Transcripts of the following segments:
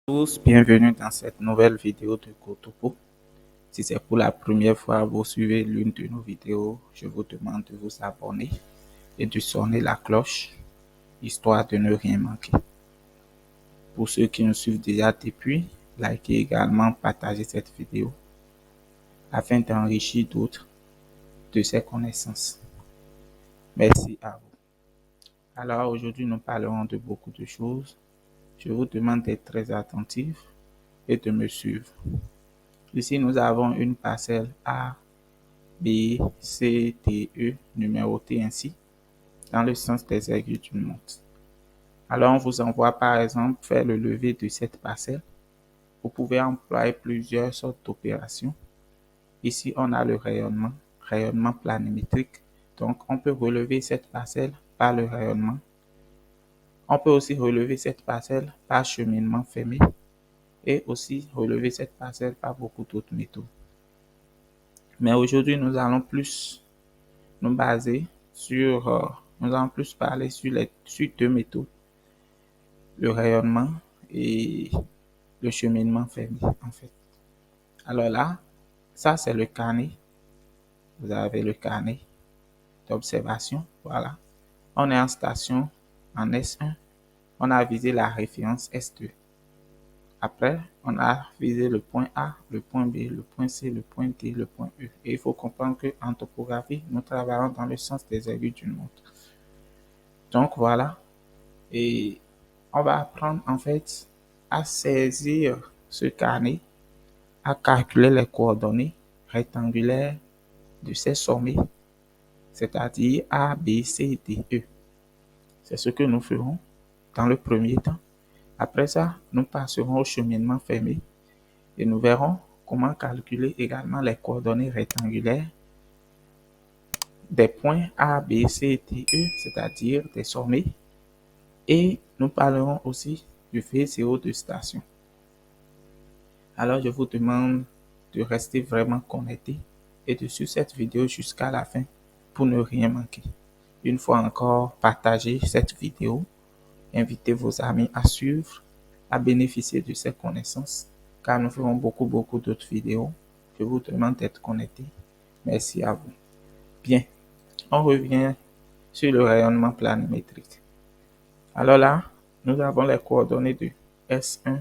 Tous, bienvenue dans cette nouvelle vidéo de GoTopo. Si c'est pour la première fois que vous suivez l'une de nos vidéos, je vous demande de vous abonner et de sonner la cloche, histoire de ne rien manquer. Pour ceux qui nous suivent déjà depuis, likez également, partagez cette vidéo afin d'enrichir d'autres de ces connaissances. Merci à vous. Alors aujourd'hui, nous parlerons de beaucoup de choses. Je vous demande d'être très attentifs et de me suivre. Ici, nous avons une parcelle A, B, C, D, E numérotées ainsi dans le sens des aiguilles d'une montre. Alors, on vous envoie par exemple faire le lever de cette parcelle. Vous pouvez employer plusieurs sortes d'opérations. Ici, on a le rayonnement planimétrique. Donc, on peut relever cette parcelle par le rayonnement. On peut aussi relever cette parcelle par cheminement fermé et aussi relever cette parcelle par beaucoup d'autres méthodes. Mais aujourd'hui, nous allons plus nous baser nous allons plus parler sur deux méthodes, le rayonnement et le cheminement fermé, en fait. Alors là, ça c'est le carnet. Vous avez le carnet d'observation. Voilà. On est en station en S1. On a visé la référence S2. Après, on a visé le point A, le point B, le point C, le point D, le point E. Et il faut comprendre qu'en topographie, nous travaillons dans le sens des aiguilles d'une montre. Donc voilà. Et on va apprendre en fait à saisir ce carnet, à calculer les coordonnées rectangulaires de ces sommets, c'est-à-dire A, B, C, D, E. C'est ce que nous ferons dans le premier temps. Après ça, nous passerons au cheminement fermé et nous verrons comment calculer également les coordonnées rectangulaires des points A, B, C, D, E, c'est-à-dire des sommets. Et nous parlerons aussi du VCO de station. Alors je vous demande de rester vraiment connecté et de suivre cette vidéo jusqu'à la fin pour ne rien manquer. Une fois encore, partagez cette vidéo, invitez vos amis à suivre, à bénéficier de ces connaissances, car nous ferons beaucoup d'autres vidéos. Je vous demande d'être connecté. Merci à vous. Bien, on revient sur le rayonnement planimétrique. Alors là, nous avons les coordonnées de S1.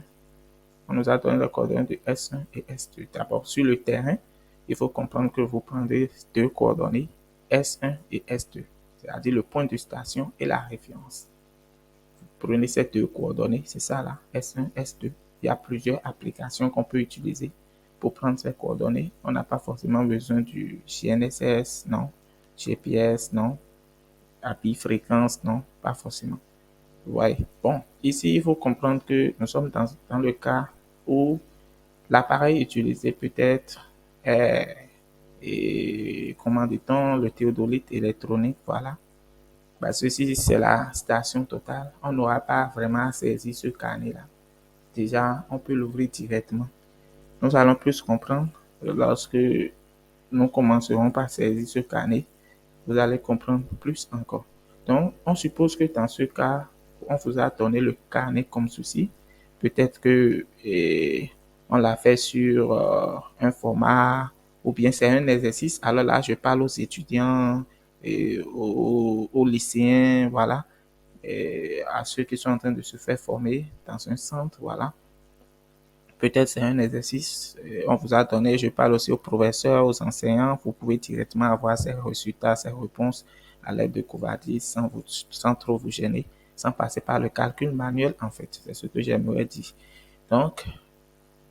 On nous a donné les coordonnées de S1 et S2. D'abord, sur le terrain, il faut comprendre que vous prendrez deux coordonnées, S1 et S2, c'est-à-dire le point de station et la référence. Vous prenez ces deux coordonnées, c'est ça là, S1, S2. Il y a plusieurs applications qu'on peut utiliser pour prendre ces coordonnées. On n'a pas forcément besoin du GNSS, non. GPS, non. API fréquence, non, pas forcément. Ouais. Bon, ici, il faut comprendre que nous sommes dans le cas où l'appareil utilisé peut-être est, et, comment dit-on, le théodolite électronique, voilà. Bah, ceci, c'est la station totale. On n'aura pas vraiment à saisir ce carnet-là. Déjà, on peut l'ouvrir directement. Nous allons plus comprendre lorsque nous commencerons par saisir ce carnet. Vous allez comprendre plus encore. Donc, on suppose que dans ce cas, on vous a donné le carnet comme ceci. Peut-être que on l'a fait sur un format ou bien c'est un exercice. Alors là, je parle aux étudiants, aux lycéens, voilà, et à ceux qui sont en train de se faire former dans un centre, voilà. Peut-être c'est un exercice, on vous a donné, je parle aussi aux professeurs, aux enseignants, vous pouvez directement avoir ces résultats, ces réponses à l'aide de Covadis sans trop vous gêner, sans passer par le calcul manuel en fait, c'est ce que j'aimerais dire. Donc,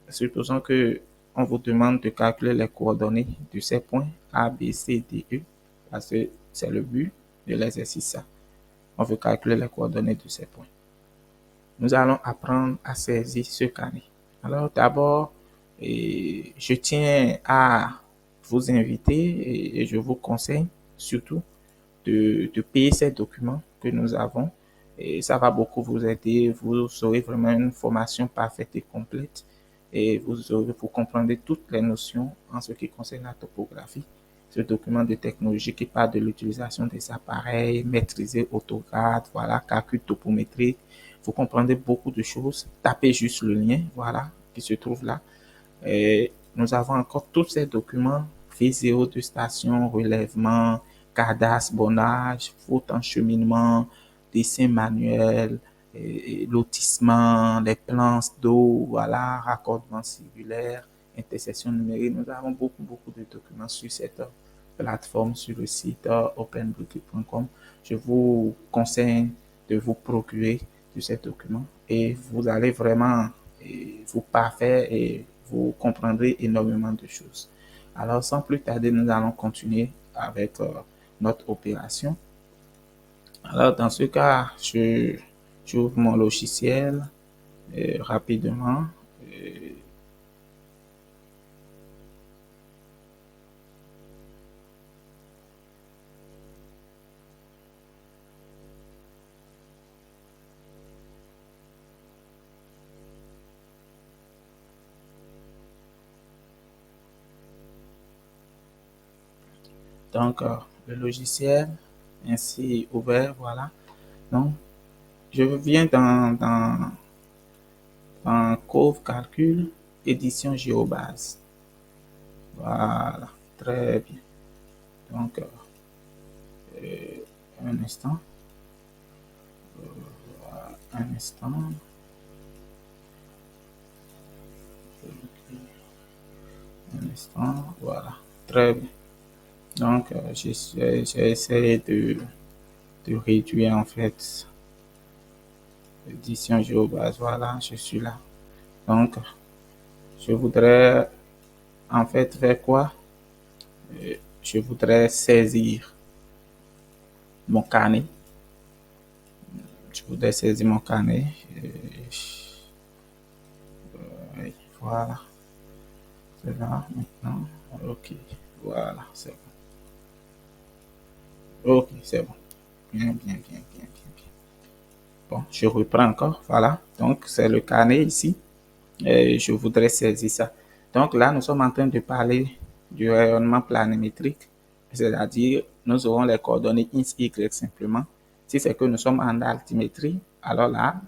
supposons que on vous demande de calculer les coordonnées de ces points A, B, C, D, E, parce que c'est le but de l'exercice ça. On veut calculer les coordonnées de ces points. Nous allons apprendre à saisir ce carnet. Alors d'abord, je tiens à vous inviter et je vous conseille surtout de payer ces documents que nous avons. Et ça va beaucoup vous aider. Vous aurez vraiment une formation parfaite et complète. Et vous comprendrez toutes les notions en ce qui concerne la topographie. ce document de technologie qui parle de l'utilisation des appareils, maîtriser AutoCAD, voilà, calcul topométrique. Vous comprendrez beaucoup de choses. Tapez juste le lien, voilà, qui se trouve là. Et nous avons encore tous ces documents, vidéo de station, relèvement, cadastre, bonnage, faute en cheminement, dessin manuel, lotissement, les plans d'eau, voilà, raccordement cellulaire, intersection numérique. Nous avons beaucoup de documents sur cette plateforme, sur le site openbluetooth.com. Je vous conseille de vous procurer de ces documents et vous allez vraiment vous parfaire et vous comprendrez énormément de choses. Alors, sans plus tarder, nous allons continuer avec notre opération. Alors, dans ce cas, j'ouvre mon logiciel rapidement. Euh, donc, le logiciel ainsi ouvert, voilà. Donc, je viens dans Cove Calcul, édition Géobase. Voilà, très bien. Donc, un instant, un instant. Un instant, voilà, très bien. Donc, j'ai essayé de réduire en fait l'édition géobase. Voilà, je suis là. Donc, je voudrais en fait faire quoi? Je voudrais saisir mon carnet. Je voudrais saisir mon carnet. Voilà, c'est là maintenant. Ok, voilà, c'est bon. Ok, c'est bon. Bien. Bon, je reprends encore. Voilà, donc c'est le carnet ici. Je voudrais saisir ça. Donc là, nous sommes en train de parler du rayonnement planimétrique, c'est-à-dire nous aurons les coordonnées X, Y simplement. Si c'est que nous sommes en altimétrie, alors là,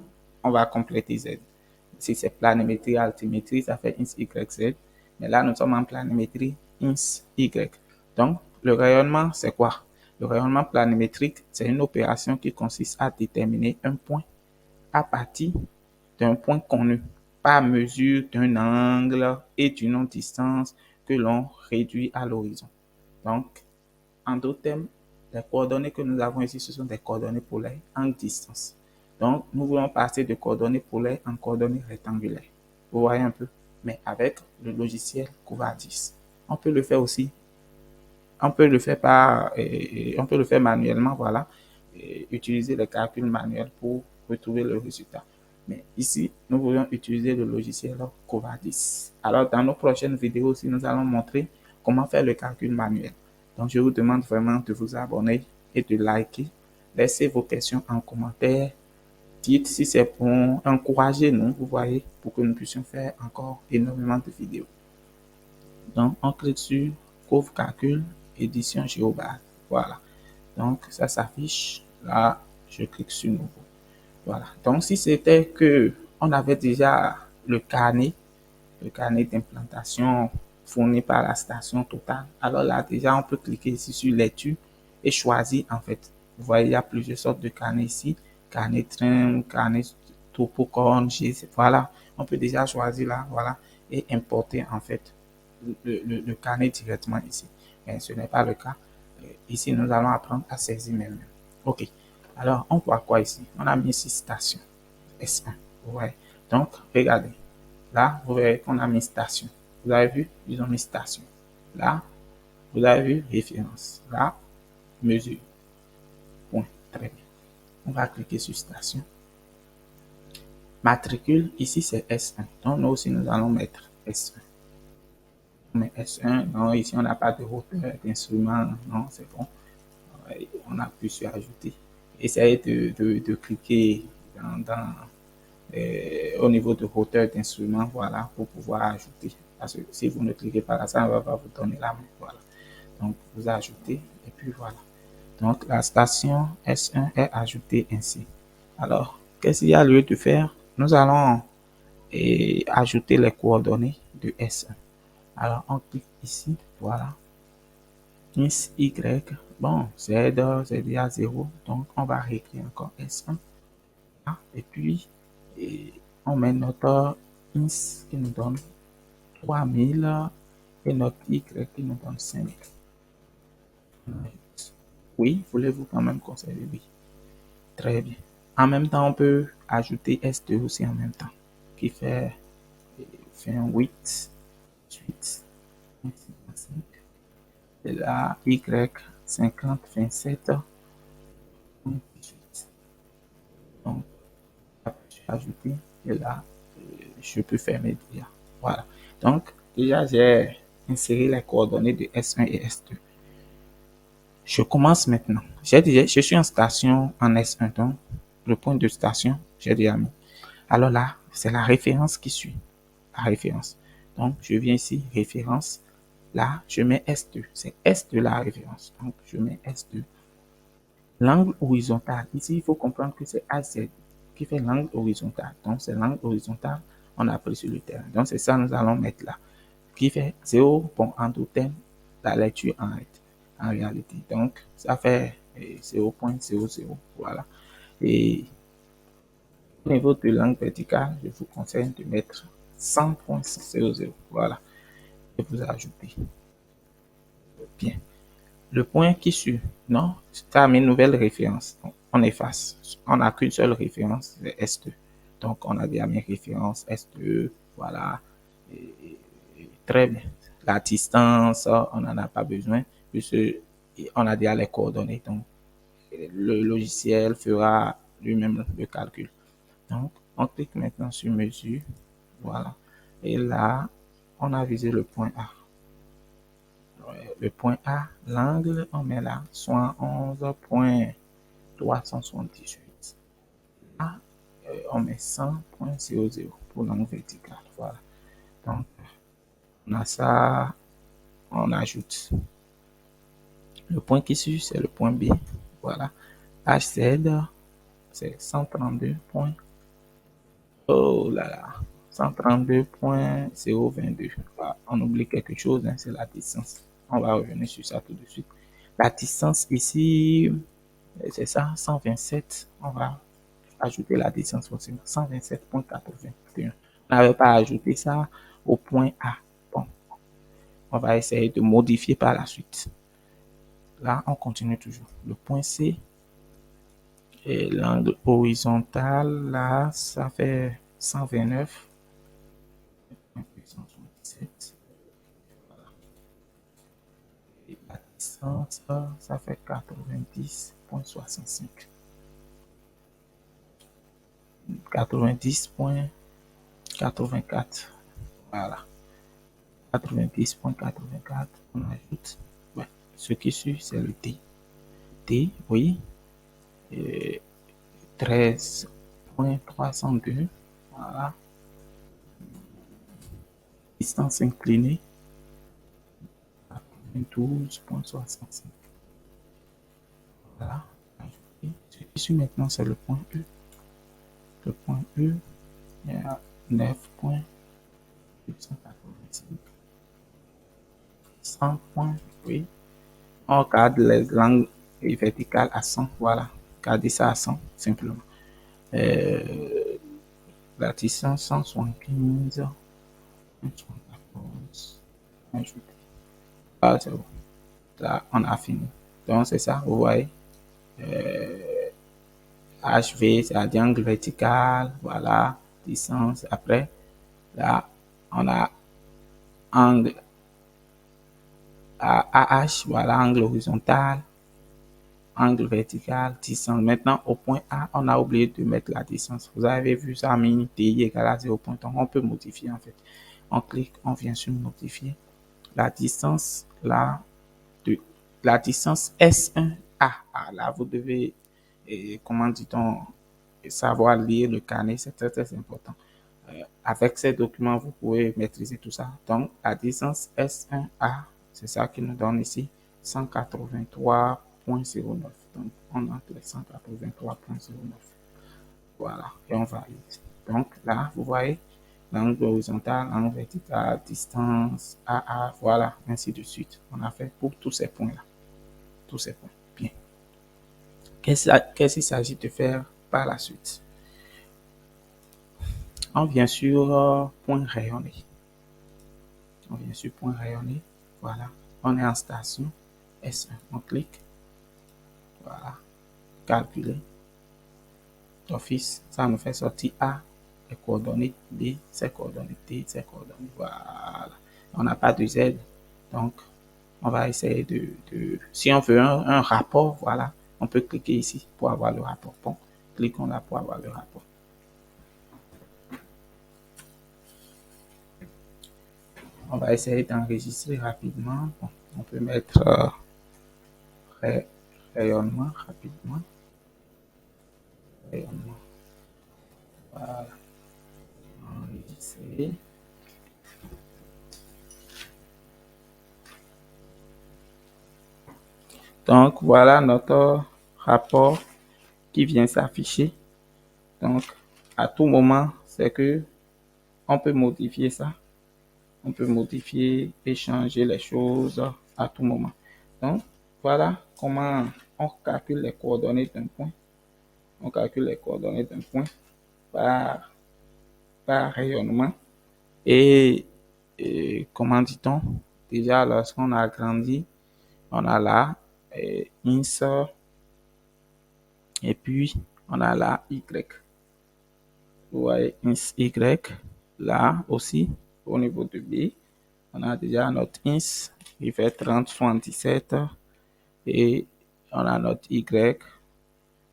on va compléter Z. Si c'est planimétrie, altimétrie, ça fait X, Y, Z. Mais là, nous sommes en planimétrie X, Y. Donc, le rayonnement, c'est quoi? Le rayonnement planimétrique, c'est une opération qui consiste à déterminer un point à partir d'un point connu par mesure d'un angle et d'une autre distance que l'on réduit à l'horizon. Donc, en d'autres termes, les coordonnées que nous avons ici, ce sont des coordonnées polaires en distance. Donc, nous voulons passer de coordonnées polaires en coordonnées rectangulaires. Vous voyez un peu? Mais avec le logiciel Covadis. On peut le faire aussi. On peut le faire on peut le faire manuellement, voilà. Et utiliser les calculs manuels pour retrouver le résultat. Mais ici, nous voulons utiliser le logiciel Covadis. Alors, dans nos prochaines vidéos aussi, nous allons montrer comment faire le calcul manuel. Donc, je vous demande vraiment de vous abonner et de liker. Laissez vos questions en commentaire. Dites si c'est pour encourager nous, vous voyez, pour que nous puissions faire encore énormément de vidéos. Donc, on clique sur Couvre Calcul, édition Géobase. Voilà. Donc, ça s'affiche. Là, je clique sur Nouveau. Voilà. Donc, si c'était que on avait déjà le carnet d'implantation fourni par la station Total, alors là, déjà, on peut cliquer ici sur l'étude et choisir, en fait. Vous voyez, il y a plusieurs sortes de carnets ici. Carnet train, carnet topocorn, voilà. On peut déjà choisir là, voilà, et importer, en fait, le carnet directement ici. Mais ce n'est pas le cas. Ici, nous allons apprendre à saisir même. OK. Alors, on voit quoi ici? On a mis ici station. S1. Ouais. Donc, regardez. Là, vous verrez qu'on a mis station. Vous avez vu? Ils ont mis station. Là, vous avez vu référence. Là, mesure. Point. Très bien. On va cliquer sur station. Matricule, ici c'est S1. Donc, nous aussi, nous allons mettre S1. Mais S1, non, ici on n'a pas de hauteur d'instrument, non, c'est bon. On a pu sur ajouter. Essayez de cliquer au niveau de hauteur d'instrument, voilà, pour pouvoir ajouter. Parce que si vous ne cliquez pas là, ça ne va pas vous donner la main, voilà. Donc, vous ajoutez et puis voilà. Donc, la station S1 est ajoutée ainsi. Alors, qu'est-ce qu'il y a lieu de faire? Nous allons ajouter les coordonnées de S1. Alors, on clique ici, voilà. Ins Y, bon, Z, Z à 0, donc on va réécrire encore S1. Et puis, on met notre ins qui nous donne 3000 et notre Y qui nous donne 5000. Oui, voulez-vous quand même conserver? Oui. Très bien. En même temps, on peut ajouter S2 aussi en même temps, qui fait 8, 8, 5. Et là, Y, 50, 27, 18. Donc, je vais ajouter, et là, je peux fermer déjà. Voilà. Donc, déjà, j'ai inséré les coordonnées de S1 et S2. Je commence maintenant. Je suis en station en S1, donc le point de station, j'ai déjà mis. Alors là, c'est la référence qui suit. La référence. Donc, je viens ici, référence. Là, je mets S2. C'est S2 la référence. Donc, je mets S2. L'angle horizontal. Ici, il faut comprendre que c'est AZ qui fait l'angle horizontal. Donc, c'est l'angle horizontal on a pris sur le terrain. Donc, c'est ça nous allons mettre là. Qui fait 0, bon, en tout thème, la lecture en réalité. Donc, ça fait 0.00. Voilà. Et au niveau de l'angle vertical, je vous conseille de mettre 100.00. Voilà. Et vous ajoutez. Bien. Le point qui suit, non, ça mes nouvelles références. Donc, on efface. On n'a qu'une seule référence, c'est S2. Donc, on a déjà mes références S2. Voilà. Et, très bien. La distance, on n'en a pas besoin, puisque on a déjà les coordonnées. Donc, le logiciel fera lui-même le calcul. Donc, on clique maintenant sur mesure. Voilà. Et là, on a visé le point A. Le point A, l'angle, on met là, 111.378. Là, on met 100.00 pour l'angle vertical. Voilà. Donc, on a ça, on ajoute. Le point qui suit, c'est le point B. Voilà. HZ, c'est 132. Oh là là. 132.022. Ah, on oublie quelque chose, hein, c'est la distance. On va revenir sur ça tout de suite. La distance ici, c'est ça, 127. On va ajouter la distance forcément. 127.81. On n'avait pas ajouté ça au point A. Bon, on va essayer de modifier par la suite. Là, on continue toujours. Le point C, et l'angle horizontal, là, ça fait 129. 177. Et la distance, ça fait 90.65. 90.84. Voilà. 90.84. On ajoute. Ouais. Ce qui suit, c'est le T. T, oui. 13.302. Voilà. Distance inclinée. 12.65. Voilà. Ce qui suit maintenant, c'est le point E. Le point E, il y a 9.885. 100 points, oui. On garde les angles verticales à 100, voilà. Gardez ça à 100, simplement. Euh, la distance 175, 174, ajouter. Ah, c'est bon. Là, on a fini. Donc, c'est ça, vous voyez. HV, c'est-à-dire angle vertical, voilà, distance. Après, là, on a angle AH, voilà, angle horizontal, angle vertical, distance. Maintenant, au point A, on a oublié de mettre la distance. Vous avez vu ça, mini TI égale à 0. On peut modifier en fait. On clique, on vient sur modifier. La distance, là, de, la distance S1A. Ah, là, vous devez, comment dit-on, savoir lire le carnet, c'est très très important. Avec ces documents, vous pouvez maîtriser tout ça. Donc, la distance S1A, c'est ça qui nous donne ici 183.09. Donc, on entre les 183.09. Voilà, et on valide. Donc, là, vous voyez, l'angle horizontal, l'angle vertical, distance, AA, voilà, ainsi de suite. On a fait pour tous ces points-là. Tous ces points. Bien. Qu'est-ce qu'il s'agit de faire par la suite? On vient sur point rayonné. On vient sur point rayonné. Voilà. On est en station S1. On clique. Voilà. Calculer. D'office, ça nous fait sortir A, les coordonnées, B, ses coordonnées, T, ses coordonnées. Voilà. On n'a pas de Z. Donc, on va essayer si on veut un rapport, voilà, on peut cliquer ici pour avoir le rapport. Bon, cliquons là pour avoir le rapport. On va essayer d'enregistrer rapidement. Bon, on peut mettre rayonnement rapidement. Rayonnement. Voilà. Enregistrer. Donc, voilà notre rapport qui vient s'afficher. Donc, à tout moment, c'est que on peut modifier ça. On peut modifier et changer les choses à tout moment. Donc, voilà comment on calcule les coordonnées d'un point. On calcule les coordonnées d'un point par, par rayonnement. Et comment dit-on? Déjà, lorsqu'on a agrandi, on a là ins et puis on a là y. Vous voyez ins y là aussi au niveau de B. On a déjà notre ins qui fait 30,77 et on a notre y.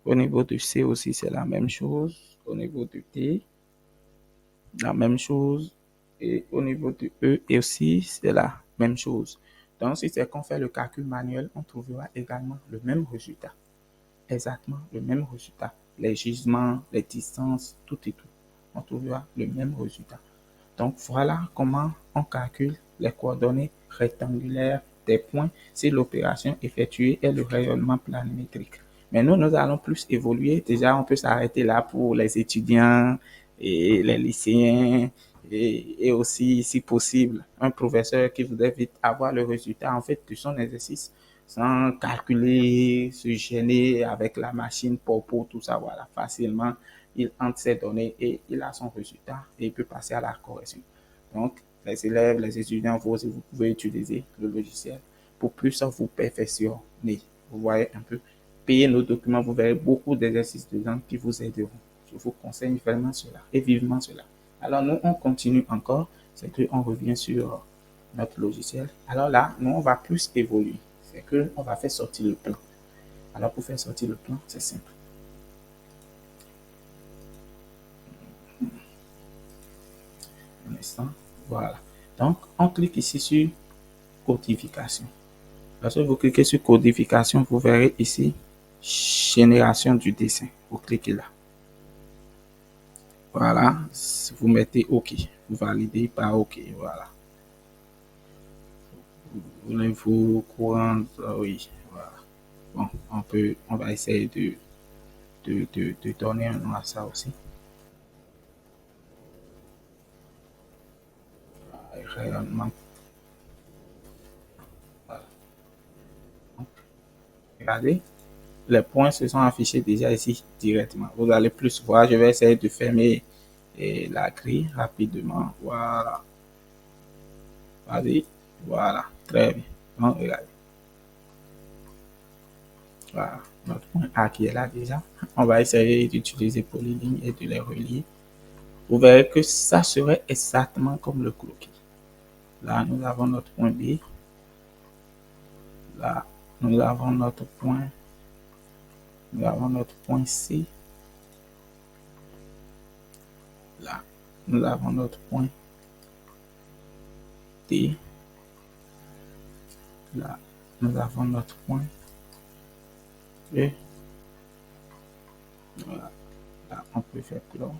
Au niveau de C aussi, c'est la même chose. Au niveau de T, la même chose. Et au niveau de E et aussi, c'est la même chose. Donc, si c'est qu'on fait le calcul manuel, on trouvera également le même résultat. Exactement le même résultat. Les gisements, les distances, tout et tout. On trouvera le même résultat. Donc, voilà comment on calcule les coordonnées rectangulaires des points si l'opération effectuée est le rayonnement planimétrique. Mais nous allons plus évoluer. Déjà, on peut s'arrêter là pour les étudiants et les lycéens et aussi, si possible, un professeur qui voudrait vite avoir le résultat en fait de son exercice sans calculer, se gêner avec la machine pour tout ça, voilà, facilement, il entre ses données et il a son résultat et il peut passer à la correction. Donc, les élèves, les étudiants, vous pouvez utiliser le logiciel pour plus vous perfectionner. Vous voyez un peu, payez nos documents, vous verrez beaucoup d'exercices dedans qui vous aideront. Je vous conseille vraiment cela et vivement cela. Alors, nous, on continue encore, c'est qu'on revient sur notre logiciel. Alors là, nous, on va plus évoluer. C'est qu'on va faire sortir le plan. Alors, pour faire sortir le plan, c'est simple. Un instant. Voilà. Donc, on clique ici sur codification. Lorsque vous cliquez sur codification, vous verrez ici génération du dessin. Vous cliquez là. Voilà. Vous mettez OK. Vous validez par OK. Voilà. Voulez-vous courant? Oui. Voilà. Bon, on va essayer de donner un nom à ça aussi. Rayonnement. Voilà. Donc, regardez, les points se sont affichés déjà ici directement. Vous allez plus voir. Je vais essayer de fermer la grille rapidement. Voilà. Vas-y. Voilà. Très bien. Donc, regardez. Voilà. Notre point A qui est là déjà. On va essayer d'utiliser polyligne et de les relier. Vous verrez que ça serait exactement comme le croquis. Là, nous avons notre point B. Là, nous avons notre point. Nous avons notre point C. Là, nous avons notre point D. Là, nous avons notre point E. Voilà. Là, on peut faire clore.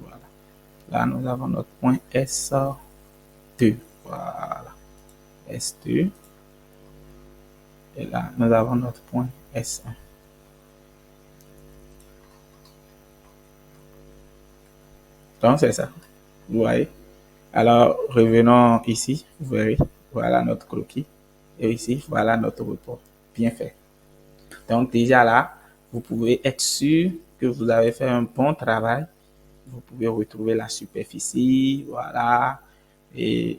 Voilà. Là, nous avons notre point S2. Voilà. S2. Et là, nous avons notre point S1. Donc, c'est ça. Vous voyez? Alors, revenons ici. Vous verrez. Voilà notre croquis. Et ici, voilà notre report. Bien fait. Donc, déjà là, vous pouvez être sûr que vous avez fait un bon travail. Vous pouvez retrouver la superficie. Voilà. Et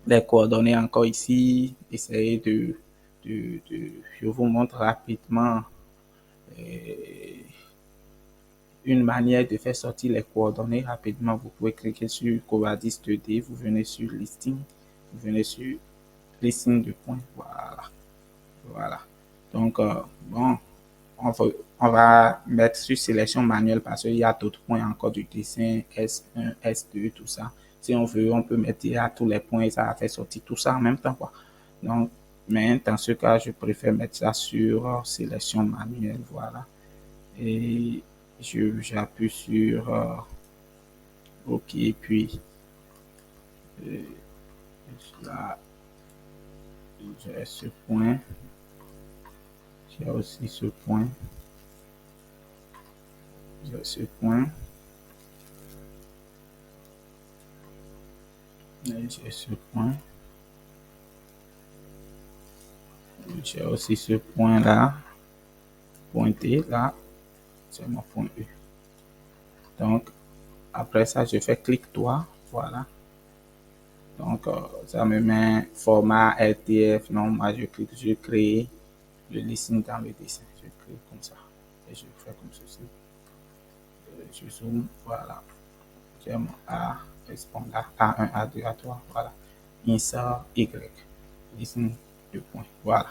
les coordonnées encore ici. Essayez je vous montre rapidement une manière de faire sortir les coordonnées rapidement. Vous pouvez cliquer sur Covadis 2D, vous venez sur Listing, vous venez sur Listing de points. Voilà. Voilà. Donc, bon, on va mettre sur sélection manuelle parce qu'il y a d'autres points encore du dessin, S1, S2, tout ça. Si on veut, on peut mettre à tous les points et ça va faire sortir tout ça en même temps, quoi. Donc, mais dans ce cas, je préfère mettre ça sur sélection manuelle, voilà. Et j'appuie sur OK, puis euh, là, j'ai ce point, j'ai aussi ce point, j'ai ce point, et j'ai ce point, j'ai aussi ce point là, pointé là, c'est mon point E. Donc, après ça, je fais clic droit, voilà. Donc, ça me met format LTF. Non, moi, je clique, je crée le listing dans le dessin. Je crée comme ça. Et je fais comme ceci. Je zoome, voilà. J'ai mon A, répondant A1, A2, A3, voilà. Insert Y, listing de points, voilà.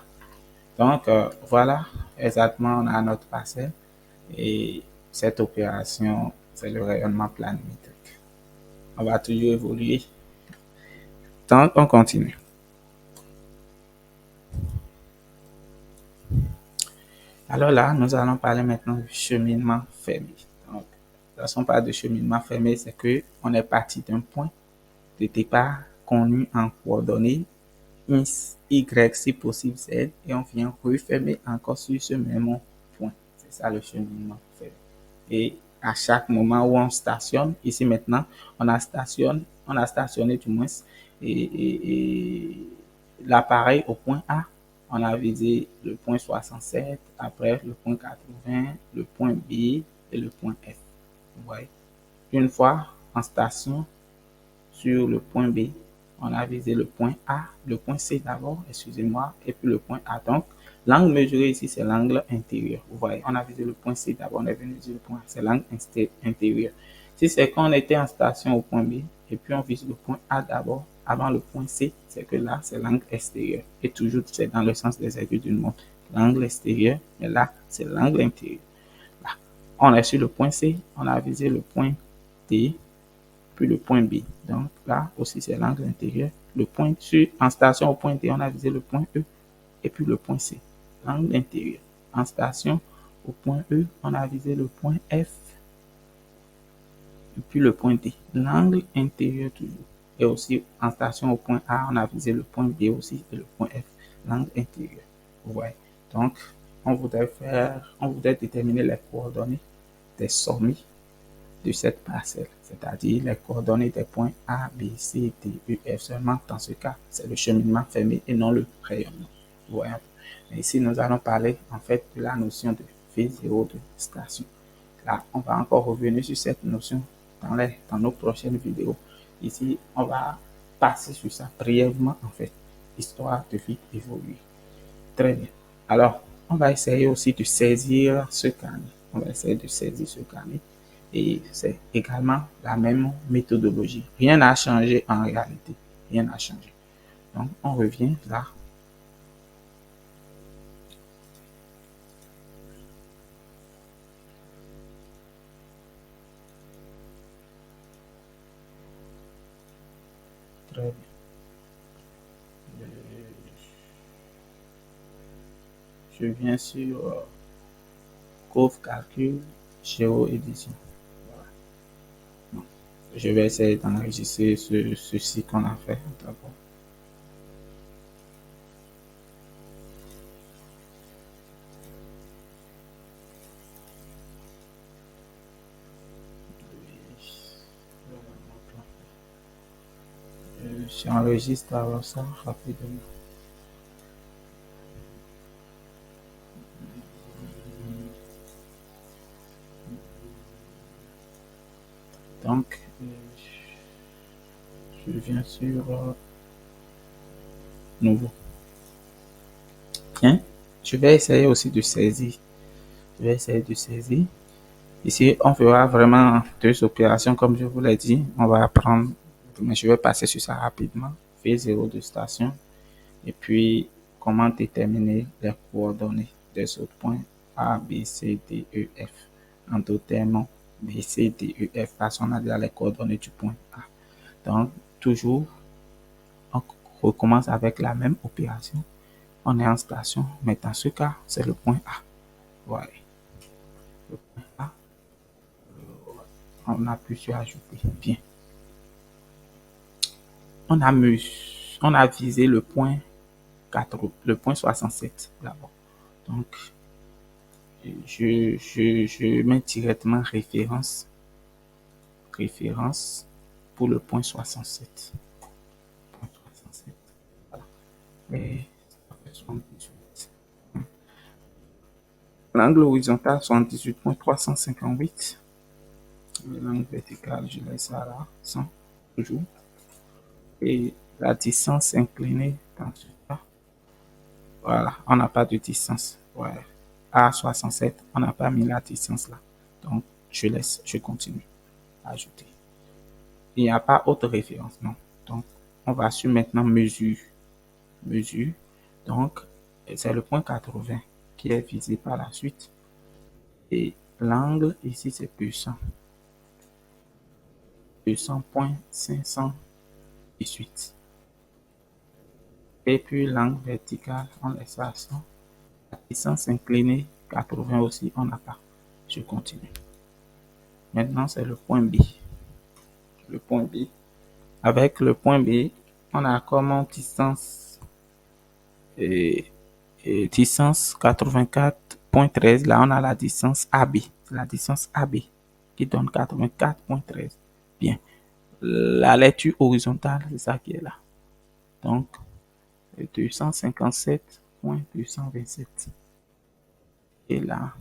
Donc, voilà, exactement, on a notre parcelle. Et cette opération, c'est le rayonnement planimétrique. On va toujours évoluer. Donc, on continue. Alors là, nous allons parler maintenant du cheminement fermé. Donc, lorsqu'on parle de cheminement fermé, c'est que on est parti d'un point de départ connu en coordonnées X, Y, si possible Z, et on vient refermer encore sur ce même point. C'est ça le cheminement fermé. Et à chaque moment où on stationne, ici maintenant, on a stationné du moins et l'appareil au point A. On a visé le point 67, après le point 80, le point B et le point F. Vous voyez? Une fois en station sur le point B, on a visé le point A, le point C d'abord, excusez-moi, et puis le point A. Donc, l'angle mesuré ici, c'est l'angle intérieur. Vous voyez, on a visé le point C d'abord, on est venu sur le point A, c'est l'angle intérieur. Si c'est quand on était en station au point B, et puis on vise le point A d'abord, avant le point C, c'est que là, c'est l'angle extérieur. Et toujours, c'est dans le sens des aiguilles d'une montre. L'angle extérieur, mais là, c'est l'angle intérieur. Là, on est sur le point C, on a visé le point D, puis le point B. Donc là aussi, c'est l'angle intérieur. Le point sur, en station au point D, on a visé le point E et puis le point C. L'angle intérieur. En station au point E, on a visé le point F et puis le point D. L'angle intérieur toujours. Et aussi, en station au point A, on a visé le point D aussi et le point F. L'angle intérieur. Vous voyez. Donc, on voudrait déterminer les coordonnées des sommets de cette parcelle, c'est-à-dire les coordonnées des points A, B, C, D, E, F. Seulement dans ce cas, c'est le cheminement fermé et non le rayonnement. Vous voyez un peu. Mais ici, nous allons parler en fait de la notion de V0 de station. Là, on va encore revenir sur cette notion dans nos prochaines vidéos. Ici, on va passer sur ça brièvement en fait, histoire de vite évoluer. Très bien. Alors, on va essayer aussi de saisir ce carnet. On va essayer de saisir ce carnet. Et c'est également la même méthodologie. Rien n'a changé en réalité. Rien n'a changé. Donc, on revient là. Très bien. Je viens sur Cove Calcul, Géo Édition. Voilà. Je vais essayer d'enregistrer ceci qu'on a fait d'abord. J'enregistre alors ça rapidement. Donc, je viens sur nouveau. Bien. Je vais essayer aussi de saisir. Je vais essayer de saisir. Ici, on fera vraiment deux opérations, comme je vous l'ai dit. On va prendre, mais je vais passer sur ça rapidement. V0 de station. Et puis, comment déterminer les coordonnées des autres points A, B, C, D, E, F. En d'autres termes, B, C, D, E, F, parce qu'on a déjà les coordonnées du point A. Donc, toujours, on recommence avec la même opération. On est en station, mais dans ce cas, c'est le point A. Voilà. Le point A, on appuie sur ajouter. Bien. On a visé le point 4, le point 67 d'abord. Donc, je mets directement référence pour le point 67. Point 67. Voilà. Et ça fait 78. L'angle horizontal 78,358. L'angle vertical, je laisse ça là, 100 toujours. Et la distance inclinée dans ce cas, voilà, on n'a pas de distance. Ouais. À 67, on n'a pas mis la distance là. Donc, je continue à ajouter. Il n'y a pas autre référence, non. Donc, on va sur maintenant mesure. Mesure. Donc, c'est le point 80 qui est visé par la suite. Et l'angle ici, c'est 200. 200,518. Et puis l'angle vertical, on laisse ça à 100. La distance inclinée, 80 aussi, on n'a pas. Je continue. Maintenant, c'est le point B. Le point B. Avec le point B, on a comme distance et, distance 84,13. Là, on a la distance AB. La distance AB qui donne 84,13. Bien. La lecture horizontale, c'est ça qui est là. Donc, 257,227. Et là,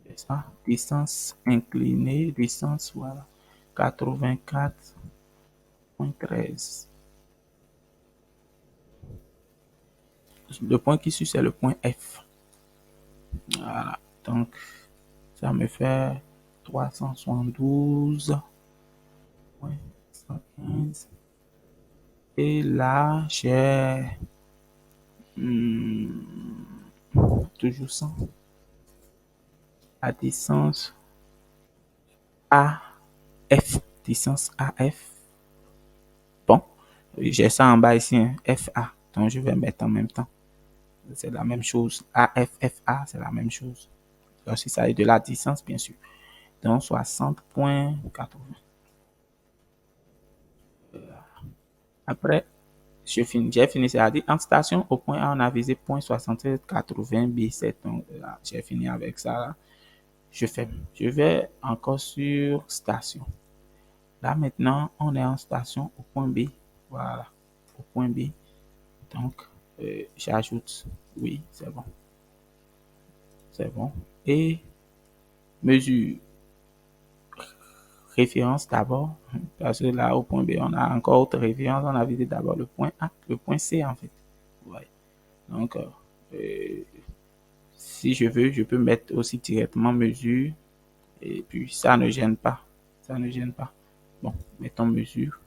c'est ça. Distance inclinée, distance, voilà. 84,13. Le point qui suit, c'est le point F. Voilà. Donc, ça me fait 372,115. Et là, j'ai toujours 100. La distance AF. Distance AF. Bon, j'ai ça en bas ici, hein, FA. Donc, je vais mettre en même temps. C'est la même chose. AFFA, c'est la même chose. Donc, si ça est de la distance, bien sûr. Donc, 60,80. Après, j'ai fini, c'est-à-dire en station, au point A, on a visé point 67,80 B7. Donc, là, j'ai fini avec ça. Là. Je ferme. Je vais encore sur station. Là, maintenant, on est en station au point B. Voilà. Au point B. Donc, j'ajoute. Oui, c'est bon. C'est bon. Et mesure référence d'abord. Parce que là, au point B, on a encore autre référence. On a visé d'abord le point A, le point C en fait. Ouais. Donc, si je veux, je peux mettre aussi directement mesure. Et puis, ça ne gêne pas. Ça ne gêne pas. Bon, mettons mesure.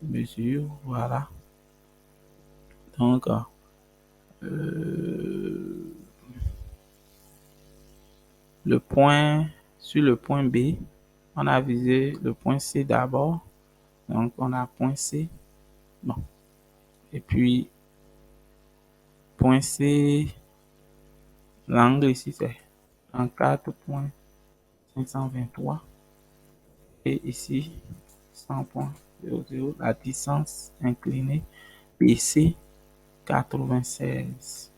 Mesure, voilà. Donc, le point, sur le point B, on a visé le point C d'abord. Donc, on a point C. Bon. Et puis, point C, l'angle ici, c'est 34,523. Et ici, 100,00. La distance inclinée, BC, 96.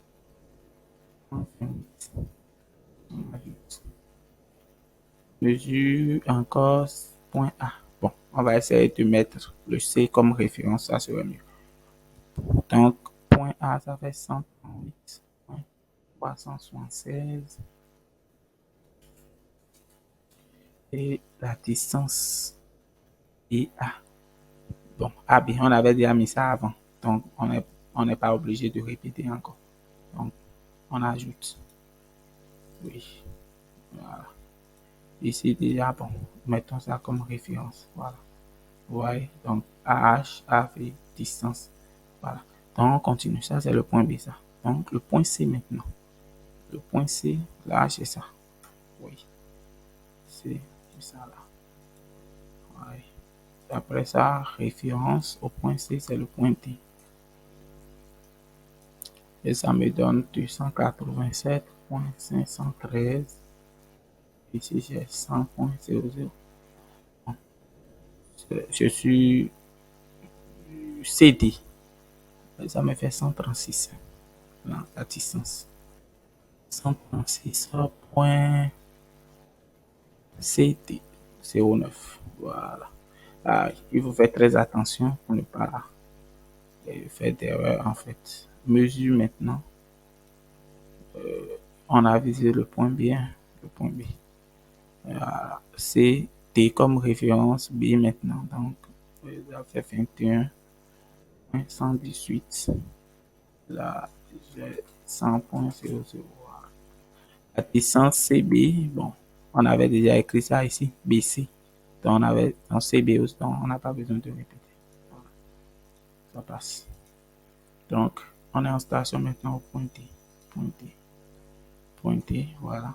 Mesure encore point A. Bon. On va essayer de mettre le C comme référence, ça serait mieux. Donc, point A, ça fait 138.376 et la distance est A. Bon, A, bien, on avait déjà mis ça avant, donc on n'est pas obligé de répéter encore. Donc, on ajoute. Oui, voilà. Ici, déjà, bon, mettons ça comme référence. Voilà. Vous voyez, donc AH, AV, distance. Voilà. Donc, on continue. Ça, c'est le point B, ça. Donc, le point C maintenant. Le point C, là, c'est ça. Oui, c'est ça là. Oui. Après ça, référence au point C, c'est le point D. Et ça me donne 287.513. Ici, j'ai 100.00. Je suis CD. Ça me fait 136. Là, la distance. 136.CD. 09. Voilà. Ah, il faut faire très attention pour ne pas faire d'erreur en fait. Mesure maintenant. On a visé le point bien. Le point B. Voilà. C'est T comme référence, B maintenant. Donc, ça fait 21.118. Là, j'ai 100.00. La distance CB, bon, on avait déjà écrit ça ici, BC. Donc, on avait dans CB aussi, donc on n'a pas besoin de répéter. Voilà, ça passe. Donc, on est en station maintenant au point T. Point T. Point T, voilà.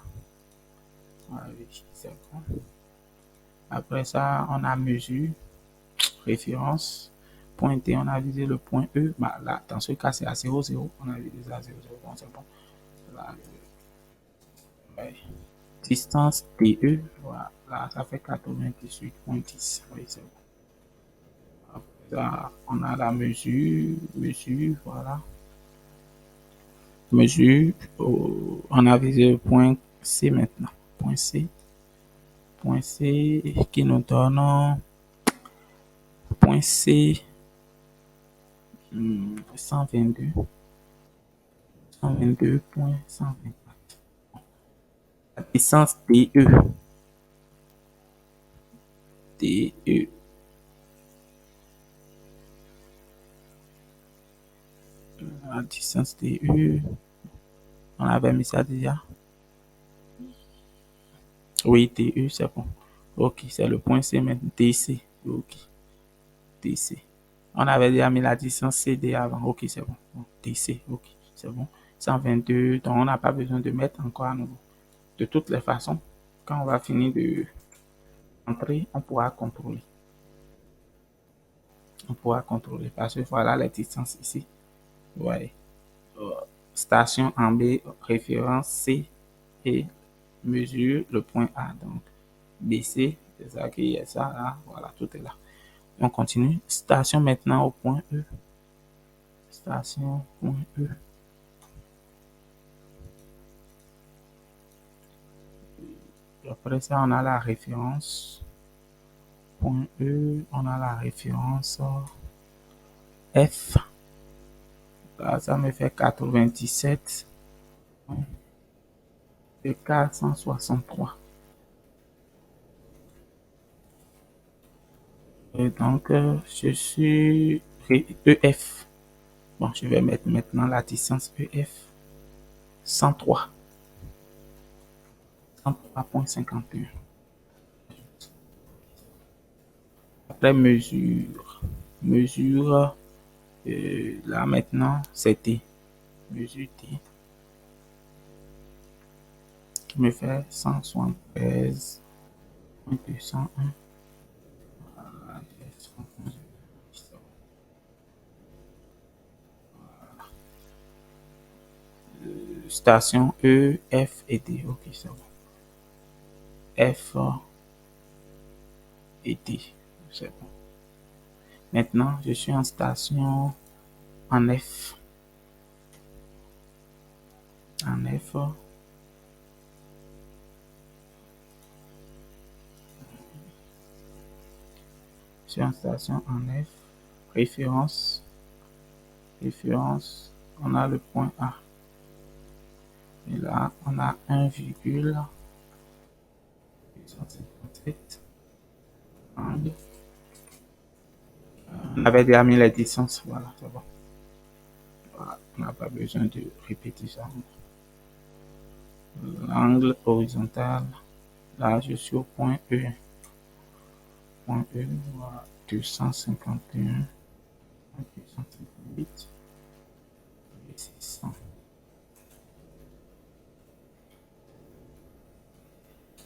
Voilà, c'est bon. Après ça, on a mesure, référence. Point T, on a visé le point E. Bah, là, dans ce cas, c'est à 0, 0. On a visé à 0, 0. Bon, c'est bon. Là, ouais. Distance TE, voilà. Là, ça fait 98.10. Oui, c'est bon. Après ça, on a la mesure, voilà. Mesure, on a visé le point C maintenant. Point C qui nous donne point C 122, 122.124. La distance DE, DE, la distance DE, on avait mis ça déjà. Oui, DE, c'est bon. Ok, c'est le point C maintenant. DC, ok, DC. On avait déjà mis la distance CD avant. Ok, c'est bon. DC, ok, c'est bon. 122, donc on n'a pas besoin de mettre encore à nouveau. De toutes les façons, quand on va finir de entrer, on pourra contrôler. On pourra contrôler parce que voilà les distances ici. Ouais. Station en B, référence C et mesure le point A. Donc, BC, c'est ça qui est ça là. Voilà, tout est là. On continue. Station maintenant au point E. Station, point E. Après ça, on a la référence. Point E, on a la référence F. Là, ça me fait 97 et 463. Et donc, je suis EF. Bon, je vais mettre maintenant la distance EF. 103. 103.51. Après, mesure. Mesure. Là, maintenant, c'est T. Mesure T. Qui me fait 173.201. Station E, F et D. Ok, c'est bon. F et D. C'est bon. Maintenant, je suis en station en F. En F. Sur station en F, référence, on a le point A. Et là, on a 1,857 angle. On avait déjà mis les distances, voilà, c'est bon. Voilà, on n'a pas besoin de répéter ça. L'angle horizontal, là, je suis au point E. Point E, voilà, 251, 258 et 600.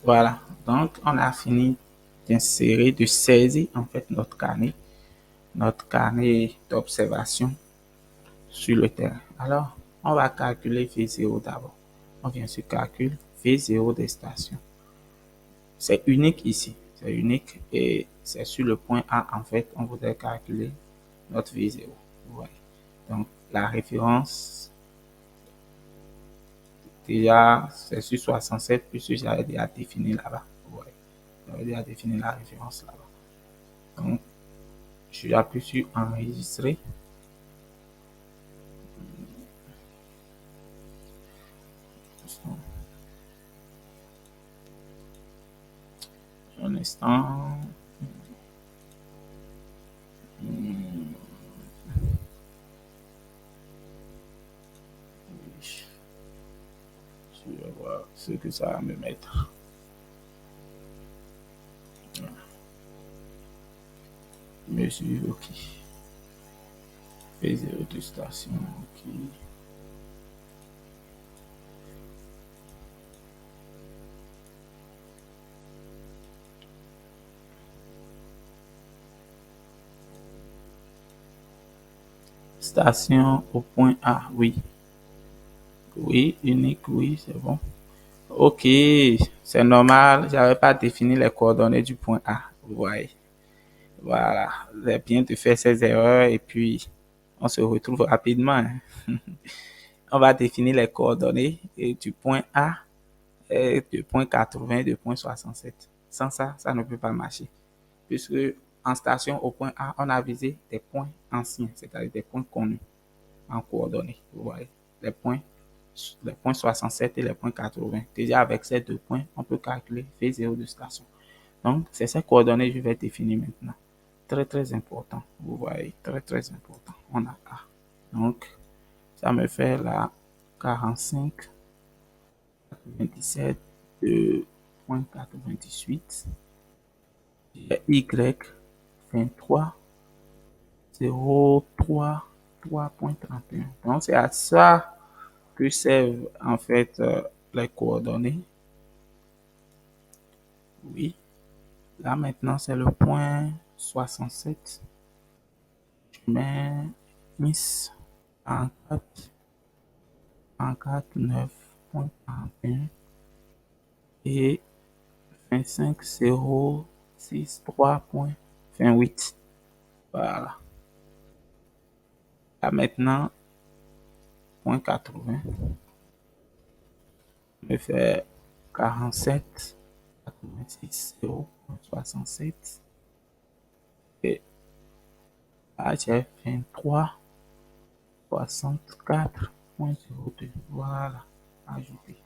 Voilà, donc on a fini d'insérer, de saisir en fait notre carnet d'observation sur le terrain. Alors, on va calculer V0 d'abord. On vient sur calcul V0 des stations. C'est unique ici, c'est unique et c'est sur le point A en fait, on voudrait calculer notre V0. Ouais. Donc, la référence, déjà, c'est sur 67 puisque j'avais déjà défini là-bas. Ouais. J'avais déjà défini la référence là-bas. Donc, je appuie sur enregistrer. Un instant. Je vais voir ce que ça va me mettre. Mesure, ok. V0 de station, ok. Station au point A, oui. Oui, unique, oui, c'est bon. Ok, c'est normal, j'avais pas défini les coordonnées du point A. Vous voyez. Voilà, c'est bien de faire ces erreurs et puis on se retrouve rapidement. On va définir les coordonnées et du point A et du point 80, du point 67. Sans ça, ça ne peut pas marcher. Puisque en station au point A, on a visé des points anciens, c'est-à-dire des points connus en coordonnées. Vous voyez, les points 67 et les points 80. Déjà avec ces deux points, on peut calculer V0 de station. Donc, c'est ces coordonnées que je vais définir maintenant. Très, très important. Vous voyez, très, très important. On a A. Donc, ça me fait la 45, 97, 2.98. Y, 23, 03, 3.31. Donc, c'est à ça que servent en fait les coordonnées. Oui. Là, maintenant, c'est le point 67. Je mets Miss en 9.41 et 25.063.28. Voilà. Là, maintenant, point 80 me fait 47, 86, 0.67 et là, j'ai 23, 64.02. Voilà. Ajouter.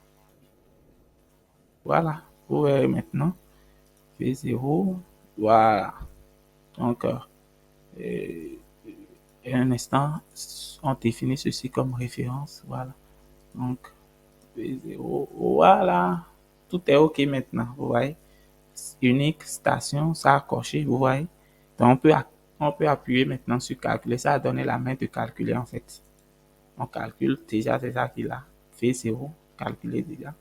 Voilà. Vous voyez maintenant. V0. Voilà. Donc, et un instant, on définit ceci comme référence. Voilà. Donc, V0. Voilà. Tout est OK maintenant. Vous voyez. Unique, station, ça a coché. Vous voyez. Donc, on peut appuyer maintenant sur calculer. Ça a donné la main de calculer en fait. On calcule déjà, c'est ça qu'il a. V0, calculé déjà.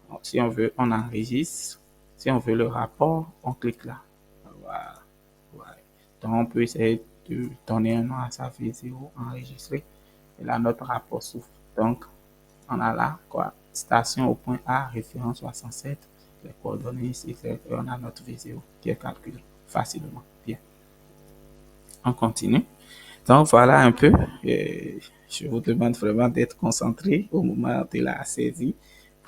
Donc, si on veut, on enregistre. Si on veut le rapport, on clique là. Voilà. Voilà. Donc, on peut essayer de donner un nom à sa V0, enregistrer. Et là, notre rapport s'ouvre. Donc, on a là, quoi, station au point A, référence 67, les coordonnées ici, et on a notre V0 qui est calculé facilement. Bien. On continue. Donc, voilà un peu. Je vous demande vraiment d'être concentré au moment de la saisie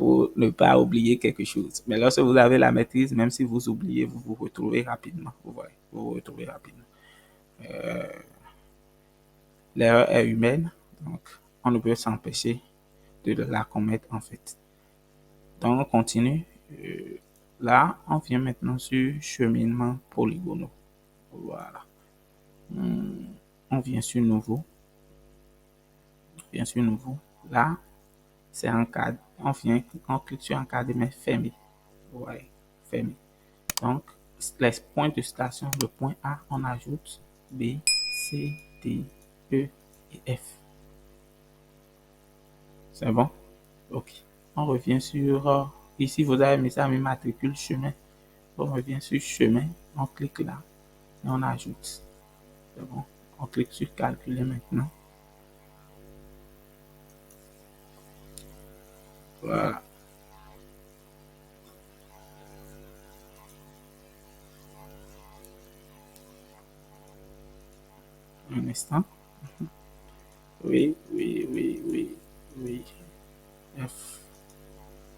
pour ne pas oublier quelque chose. Mais lorsque vous avez la maîtrise, même si vous oubliez, vous vous retrouvez rapidement. Vous voyez, vous vous retrouvez rapidement. L'erreur est humaine, donc on ne peut s'empêcher de la commettre en fait. Donc on continue. Euh, Là, on vient maintenant sur cheminement polygonaux. Voilà. On vient sur nouveau. Bien sûr, nouveau. Là, c'est encadré. On clique sur encadré, mais fermé. Ouais, fermé. Donc, les points de station, le point A, on ajoute B, C, D, E et F. C'est bon? Ok. On revient sur, ici, vous avez mis ça, mes matricules chemin. On revient sur chemin. On clique là et on ajoute. C'est bon? On clique sur calculer maintenant. Voilà. Un instant. Oui, oui, oui, oui, oui. F.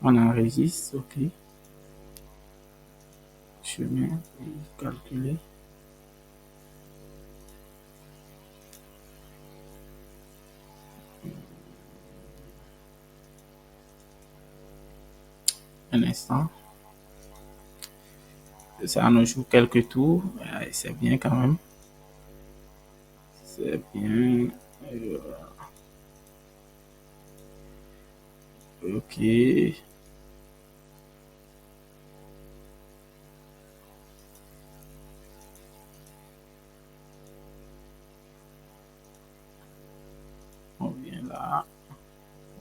On enregistre, ok. Chemin, oui, calculer. Un instant. Ça nous joue quelques tours. C'est bien quand même. C'est bien. Euh, ok. On vient là.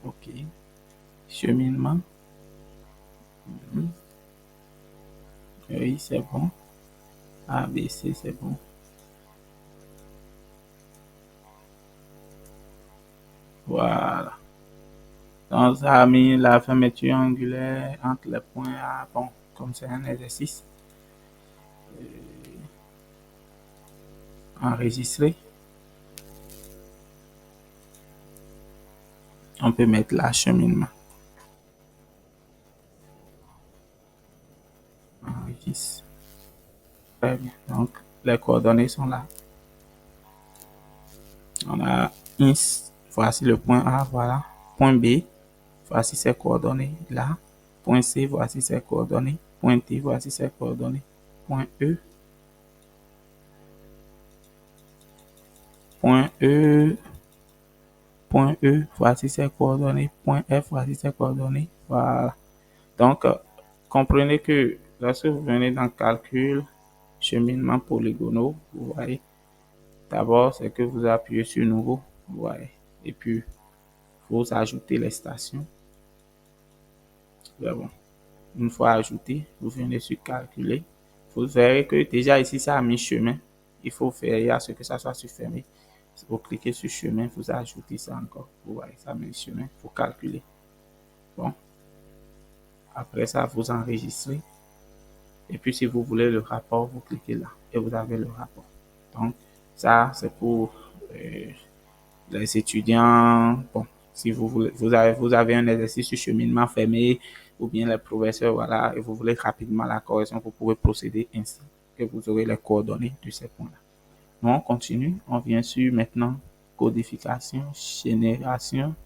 Ok. Cheminement. Mhm. Oui, c'est bon. A, B, C, c'est bon. Voilà. Donc, ça a mis la fermeture angulaire entre les points A. Bon, comme c'est un exercice, enregistré. On peut mettre l'acheminement. Enregistre. Très bien. Donc, les coordonnées sont là. On a ins, voici le point A, voilà. Point B, voici ses coordonnées là. Point C, voici ses coordonnées. Point D, voici ses coordonnées. Point E, point E, point E, voici ses coordonnées. Point F, voici ses coordonnées. Voilà. Donc, comprenez que lorsque vous venez dans le calcul, cheminement polygonaux, vous voyez, d'abord, c'est que vous appuyez sur nouveau, vous voyez, et puis vous ajoutez les stations. C'est bon. Une fois ajouté, vous venez sur calculer. Vous verrez que déjà ici, ça a mis chemin. Il faut faire à ce que ça soit sur fermé. Vous cliquez sur chemin, vous ajoutez ça encore. Vous voyez, ça met chemin. Il faut calculer. Bon. Après ça, vous enregistrez. Et puis, si vous voulez le rapport, vous cliquez là. Et vous avez le rapport. Donc, ça, c'est pour les étudiants. Bon, si vous voulez, vous avez un exercice sur cheminement fermé ou bien les professeurs, voilà, et vous voulez rapidement la correction, vous pouvez procéder ainsi que vous aurez les coordonnées de ces points-là. On continue, on vient sur maintenant codification, génération,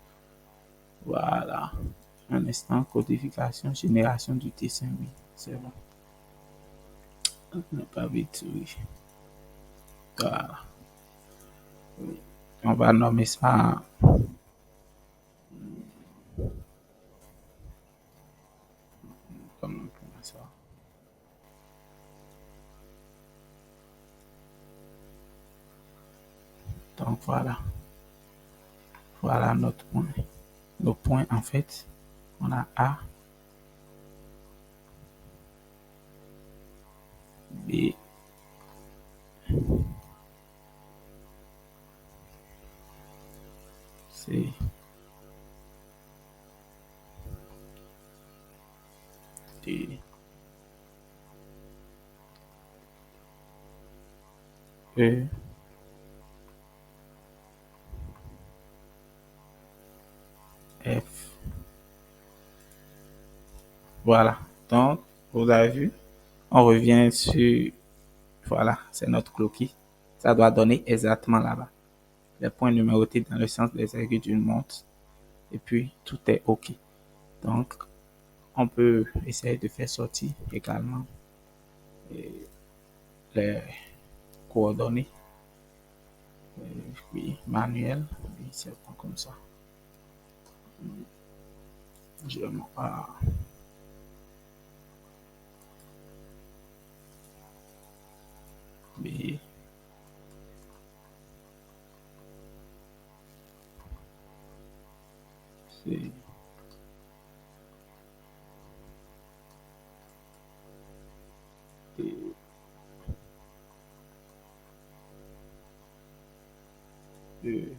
voilà, un instant, codification, génération du dessin, oui, c'est bon. On n'a pas vite, oui, voilà, oui. On va nommer ça, comment ça. Donc voilà, voilà notre point. Nos points en fait, on a A, B, C, D, E, F, Voilà. Donc, vous avez vu, on revient sur, voilà, c'est notre croquis. Ça doit donner exactement là-bas. Les points numérotés dans le sens des aiguilles d'une montre. Et puis, tout est OK. Donc, on peut essayer de faire sortir également les coordonnées. Oui, manuel. Oui, c'est pas comme ça. Je, ah, B, C, D, E,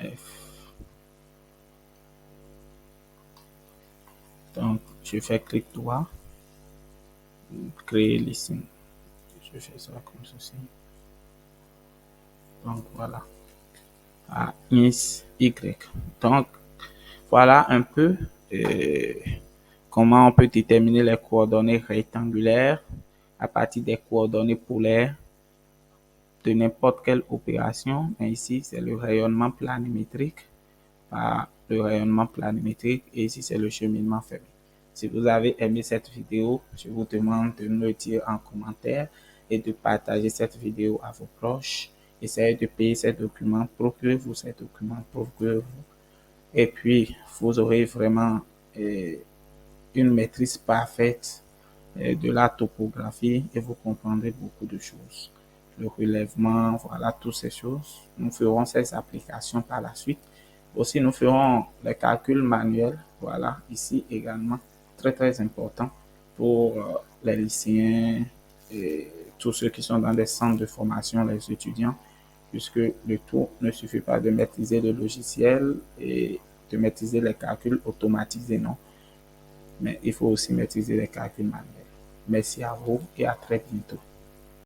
F. Donc, je fais clic droit, créer listen. Je fais ça comme ceci. Donc, voilà. A, is, Y. Donc, voilà un peu euh, comment on peut déterminer les coordonnées rectangulaires à partir des coordonnées polaires de n'importe quelle opération. Mais ici, c'est le rayonnement planimétrique par le rayonnement planimétrique et ici, c'est le cheminement fermé. Si vous avez aimé cette vidéo, je vous demande de me le dire en commentaire et de partager cette vidéo à vos proches. Essayez de payer ces documents, procurez-vous ces documents, procurez-vous. Et puis, vous aurez vraiment euh, une maîtrise parfaite de la topographie et vous comprendrez beaucoup de choses. Le relèvement, voilà, toutes ces choses. Nous ferons ces applications par la suite. Aussi, nous ferons les calculs manuels, voilà, ici également, très très important pour les lycéens et tous ceux qui sont dans des centres de formation, les étudiants, puisque le tout ne suffit pas de maîtriser le logiciel et de maîtriser les calculs automatisés, non, mais il faut aussi maîtriser les calculs manuels. Merci à vous et à très bientôt.